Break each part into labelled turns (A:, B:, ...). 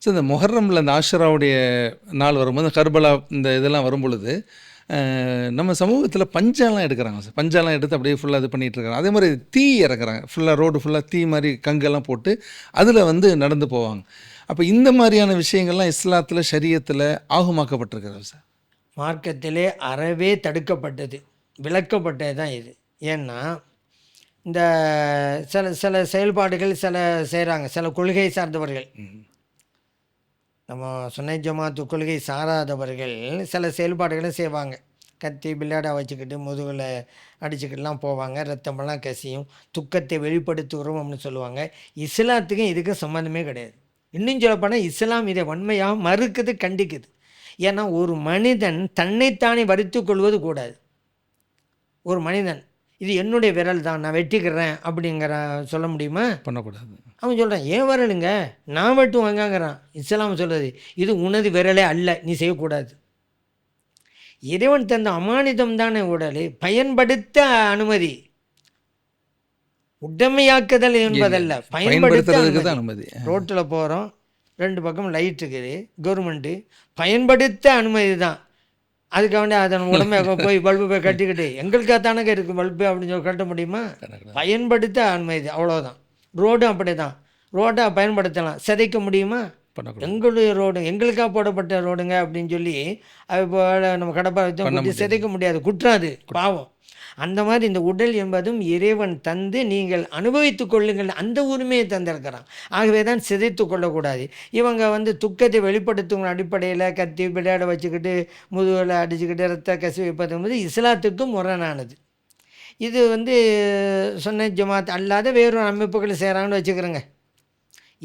A: So இந்த மொஹர்ரமில் இந்த ஆஷராவுடைய நாள் வரும்போது கர்பலா இந்த இதெல்லாம் வரும் பொழுது நம்ம சமூகத்தில் பஞ்சாலாம் எடுக்கிறாங்க சார். பஞ்சாலாம் எடுத்து அப்படியே ஃபுல்லாக இது பண்ணிகிட்டு இருக்காங்க. அதே மாதிரி தீ இறக்குறாங்க. ஃபுல்லாக ரோடு ஃபுல்லாக தீ மாதிரி கங்கெல்லாம் போட்டு அதில் வந்து நடந்து போவாங்க. அப்போ இந்த மாதிரியான விஷயங்கள்லாம் இஸ்லாத்தில் ஷரியத்தில் ஆகுமாக்கப்பட்டிருக்கிறது சார்.
B: மார்க்கத்திலே அறவே தடுக்கப்பட்டது, விளக்கப்பட்டது தான் இது. ஏன்னா இந்த சில சில செயல்பாடுகள் செய்கிறாங்க சில கொள்கை சார்ந்தவர்கள். நம்ம சுன்னை ஜமாத்து கொள்கை சாராதவர்கள் சில செயல்பாடுகளை செய்வாங்க. கத்தி பிள்ளாடா வச்சுக்கிட்டு முதுகில் அடிச்சுக்கிட்டுலாம் போவாங்க. ரத்தமெல்லாம் கசியும். துக்கத்தை வெளிப்படுத்துகிறோம் அப்படின்னு சொல்லுவாங்க. இஸ்லாத்துக்கும் இதுக்கும் சம்மந்தமே கிடையாது. இன்னும் சொல்லப்போனால் இஸ்லாம் இதை வன்மையாக மறுக்குது, கண்டிக்குது. ஏன்னா ஒரு மனிதன் தன்னைத்தானே வருத்தி கொள்வது கூடாது. ஒரு மனிதன் இது என்னுடைய விரல் தான், நான் வெட்டிக்கிறேன் அப்படிங்கிற சொல்ல முடியுமா?
A: பண்ணக்கூடாது.
B: அவன் சொல்கிறான், ஏன் விரலுங்க, நான் வெட்டுவாங்கங்கிறான். இஸ்லாம் சொல்கிறது இது உனது விரலே அல்ல, நீ செய்யக்கூடாது. இறைவன் தந்த அமானிதம் தானே உடல், பயன்படுத்த அனுமதி, உடமையாக்குதல் என்பதல்ல, பயன்படுத்துறதுக்கு தான் அனுமதி. ரோட்டில் போகிறோம், 2 பக்கம் லைட் இருக்குது, கவர்மெண்ட்டு பயன்படுத்த அனுமதி தான். அதுக்காக அதன் உடம்பை போய் பல்பு போய் கட்டிக்கிட்டு எங்களுக்காக தானே இருக்குது பல்பு அப்படின்னு சொல்லி கட்ட முடியுமா? பயன்படுத்த அனுமதி, அவ்வளோதான். ரோடும் அப்படி தான், ரோட்டை பயன்படுத்தலாம், சிதைக்க முடியுமா? எங்களுடைய ரோடு எங்களுக்காக போடப்பட்ட ரோடுங்க அப்படின்னு சொல்லி அது போல் நம்ம கடப்பாறை சிதைக்க முடியாது, குற்றம், அது பாவம். அந்த மாதிரி இந்த உடல் என்பதும் இறைவன் தந்து நீங்கள் அனுபவித்து கொள்ளுங்கள், அந்த உரிமையை தந்திருக்கிறான். ஆகவே தான் சிதைத்து கொள்ளக்கூடாது. இவங்க வந்து துக்கத்தை வெளிப்படுத்துங்கிற அடிப்படையில் கத்தி விளையாட வச்சுக்கிட்டு முதுகில் அடிச்சுக்கிட்டு ரத்த கசி வைப்பது என்பது இஸ்லாத்துக்கும் முரணானது. இது வந்து சுன்னை ஜமாத் அல்லாத வேறொரு அமைப்புகளை செய்கிறாங்கன்னு வச்சுக்கிறோங்க.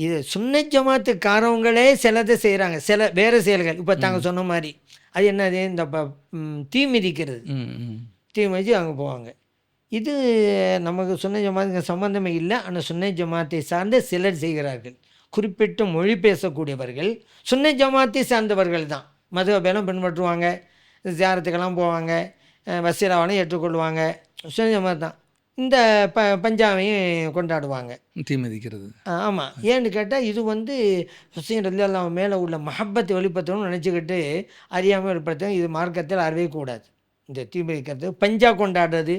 B: இது சுன்னை ஜமாத்துக்காரவங்களே சிலதை செய்கிறாங்க, சில வேறு செயல்கள். இப்போ தாங்க சொன்ன மாதிரி அது என்னது, இந்த தீ மிதிக்கிறது, தீ மிதித்து அங்கே போவாங்க. இது நமக்கு சுன்னை ஜமாத்துக்கு சம்மந்தமே இல்லை. ஆனால் சுன்னை ஜமாத்தை சார்ந்த சிலர் செய்கிறார்கள். குறிப்பிட்ட மொழி பேசக்கூடியவர்கள் சுன்னை ஜமாத்தை சார்ந்தவர்கள் தான். மதுஹபெல்லாம் பின்பற்றுவாங்க, ஜியாரத்துக்கெல்லாம் போவாங்க, வசீலாவெல்லாம் ஏற்றுக்கொள்வாங்க, சுன்னை ஜமாத் தான். இந்த பஞ்சாவையும் கொண்டாடுவாங்க,
A: தீ மிதிக்கிறது.
B: ஆமாம். ஏன்னு கேட்டால் இது வந்து ஹுசைன் ரலியல்லாஹு மேலே உள்ள மஹப்பத்தை வெளிப்படுத்தணும்னு நினச்சிக்கிட்டு அறியாமல் வெளிப்படுத்தணும். இது மார்க்கத்தில் அறவே கூடாது. இந்த தீ மிதிக்கிறது, பஞ்சா கொண்டாடுறது,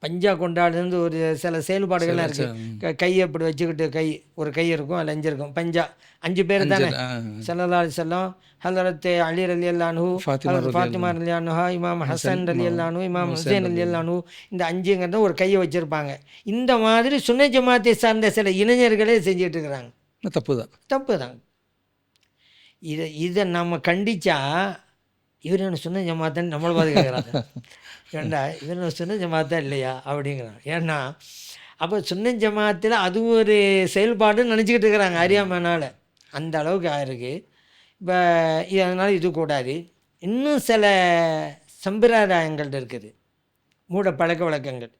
B: பஞ்சா கொண்டாடுறது ஒரு சில செயல்பாடுகள்லாம் இருக்குது. கையை அப்படி வச்சுக்கிட்டு ஒரு கை இருக்கும், அதில் 5 இருக்கும். பஞ்சா 5 பேர் தானே. ஸல்லல்லாஹு அலைஹி வஸல்லம், ஹலரத் அலி ரலியல்லாஹு அன்ஹு, ஃபாத்திமா ரலியல்லாஹு அன்ஹா, இமாம் ஹசன் ரலியல்லாஹு அன்ஹு, இமாம் ஹுசைன் ரலியல்லாஹு அன்ஹு, இந்த 5ங்கிறத ஒரு கையை வச்சுருப்பாங்க. இந்த மாதிரி சுன்னை ஜமாத்தை சார்ந்த சில இளைஞர்களே செஞ்சுட்டு இருக்கிறாங்க. தப்பு தான். இதை நம்ம கண்டித்தா இவர் என்ன சுன்னை ஜமாத்தன்னு நம்மளை பார்த்து கேட்குறாங்க. ஏண்டா இவர் சுன்னை ஜமாத்தா இல்லையா அப்படிங்கிறாங்க. ஏன்னா அப்போ சுன்னை ஜமாத்தில் அது ஒரு செயல்பாடுன்னு நினச்சிக்கிட்டு இருக்கிறாங்க அறியாமனால். அந்த அளவுக்கு ஆயிருக்கு. இப்போ அதனால் இது கூடாது. இன்னும் சில சம்பிரதாயங்கள் இருக்குது, மூட பழக்க வழக்கங்கள்.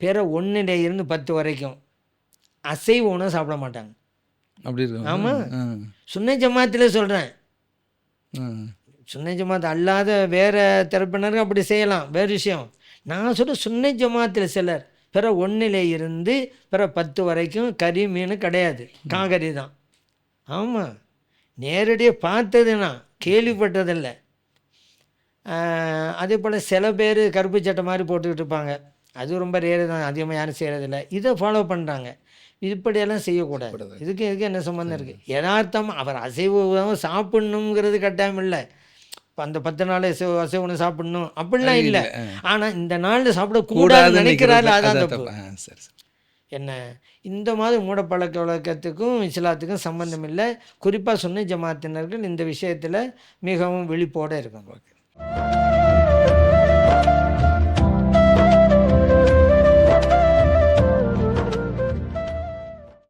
B: பிற 1 இருந்து 10 வரைக்கும் அசைவ உணவு சாப்பிட மாட்டாங்க. அப்படி இருக்கு. ஆமாம், சுன்னை ஜமாத்தில் சொல்கிறேன். சுன்னை ஜமாத் அல்லாத வேறு தரப்பினருக்கு அப்படி செய்யலாம், வேறு விஷயம். நான் சொல்ல சுன்னை ஜமாத்தில் சிலர் பிற 1 இருந்து பிற 10 வரைக்கும் கறி மீன் கிடையாது, காகறி தான். ஆமாம், நேரடியாக பார்த்ததுன்னா கேள்விப்பட்டதில்லை. அதே போல் சில பேர் கருப்பு சட்டை மாதிரி போட்டுக்கிட்டு இருப்பாங்க, அது ரொம்ப ரேரு தான், அதிகமாக யாரும் செய்கிறதில்ல. இதை ஃபாலோ பண்ணுறாங்க. இப்படியெல்லாம் செய்யக்கூடாது. இதுக்கு என்ன சம்மந்தம் இருக்குது? யதார்த்தமாக அவர் அசைவம் சாப்பிட்ணுங்கிறது கட்டாயம் இல்லை. இப்போ அந்த 10 நாள் அசைவ உணவு சாப்பிடணும் அப்படிலாம் இல்லை. ஆனால் இந்த நாளில் சாப்பிடக்கூடாதுன்னு நினைக்கிறாரு, அதான் தப்பு. என்ன இந்த மாதிரி மூடப்பழக்க வழக்கத்துக்கும் இஸ்லாத்துக்கும் சம்பந்தம் இல்லை. குறிப்பாக சுன்னை ஜமாத்தினர்கள் இந்த விஷயத்தில் மிகவும் விழிப்போடு இருக்காங்க.